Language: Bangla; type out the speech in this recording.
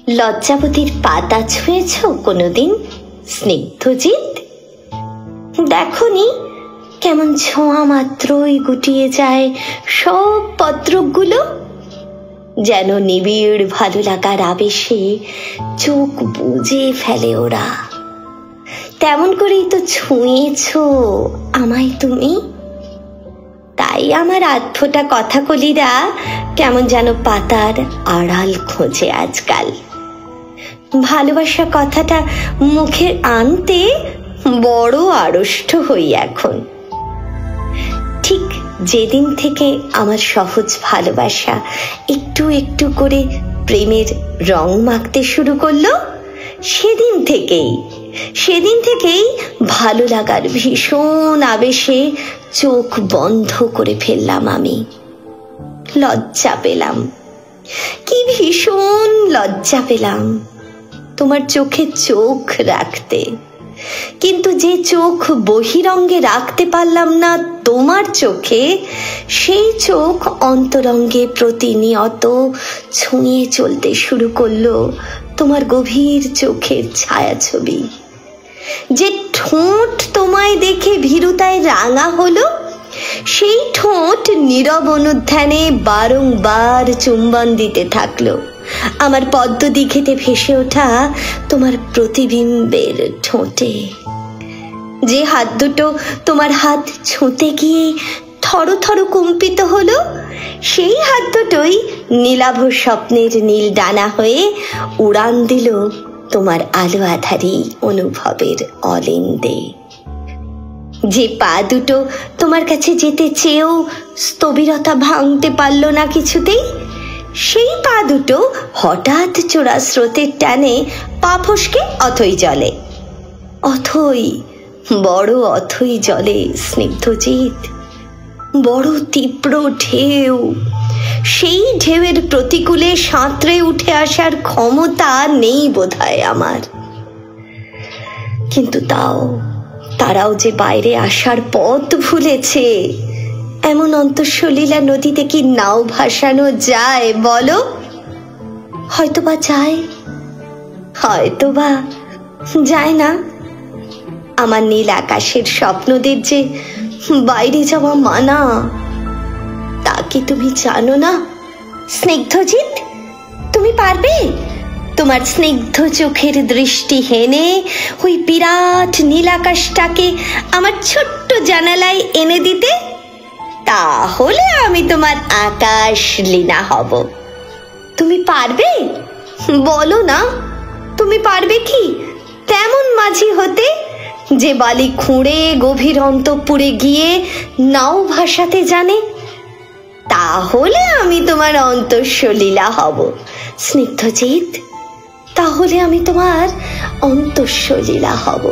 লজ্জাবতীর পাতা ছুঁয়েছ কোনোদিন স্নিগ্ধজিৎ? দেখনি কেমন ছোঁয়া মাত্রই গুটিয়ে যায় সব পত্রগুলো, যেন নিবিড় ভালো লাগার আবেশে চোখ বুজে ফেলে ওরা। তেমন করেই তো ছুঁয়েছ আমায় তুমি। তাই আমার আধফোটা কথা কলিরা কেমন যেন পাতার আড়াল খোঁজে আজকাল। ভালোবাসা কথাটা মুখে আনতে বড় আড়ষ্ট হই এখন। ঠিক যেদিন থেকে আমার সহজ ভালোবাসা একটু একটু করে প্রেমের রং মাখতে শুরু করলো, সেদিন থেকেই ভালো লাগার ভীষণ আবেশে চোখ বন্ধ করে ফেললাম আমি। লজ্জা পেলাম, কি ভীষণ লজ্জা পেলাম তোমার চোখে চোখ রাখতে। কিন্তু যে চোখ বহিরঙ্গে রাখতে পারলাম না তোমার চোখে, সেই চোখ অন্তরঙ্গে প্রতিনিয়ত ছুঁয়ে চলতে শুরু করলো তোমার গভীর চোখের ছায়াছবি। যে ঠোঁট তোমায় দেখে ভীরুতায় রাঙা হলো, সেই ঠোঁট নীরব অনুধ্যানে বারংবার চুম্বন দিতে থাকলো আমার পদ্ম দিঘিতে ভেসে ওঠা তোমার প্রতিবিম্বের ঠোঁটে। যে হাত দুটো তোমার হাত ছুঁতে গিয়ে থরো থরো কম্পিত হলো, সেই হাত দুটোই নীলাভ স্বপ্নের নীল ডানা হয়ে উড়ান দিল তোমার আলো আধারী অনুভবের অলিন্দে। যে পা দুটো তোমার কাছে যেতে চেয়েও স্থবিরতা ভাঙতে পারল না কিছুতেই, সেই পা দুটো হঠাৎ চোরা স্রোতের টানে পা ফসকে অথই জলে, বড় অথই জলে স্নিগ্ধজিৎ, বড় তীব্র ঢেউ। সেই ঢেউয়ের প্রতিকূলে সাঁতরে উঠে আসার ক্ষমতা নেই বোধহয় আমার। কিন্তু তারাও যে বাইরে আসার পথ ভুলেছে। এমন অন্তঃসলীলা নদীতে কি নাও ভাসানো যায় বলো? হয়তোবা যায়, হয়তোবা যায় না। আমার নীল আকাশের স্বপ্নদের যে বাইরে যাওয়া মানা, তা কি তুমি জানো না স্নিগ্ধজিৎ? তুমি পারবে তোমার স্নিগ্ধ চোখের দৃষ্টি হেনে ওই বিরাট নীল আকাশটাকে আমার ছোট্ট জানালায় এনে দিতে? তাহলে আমি তোমার আকাশ লীনা হব। তুমি পারবে? বলো না, তুমি পারবে কি তেমন মাঝি হতে যে বালি খুঁড়ে গভীর অন্তঃপুরে গিয়ে নাও ভাসাতে জানে? তাহলে আমি তোমার অন্তঃসলীলা হব স্নিগ্ধজিৎ, তাহলে আমি তোমার অন্তঃসলীলা হব।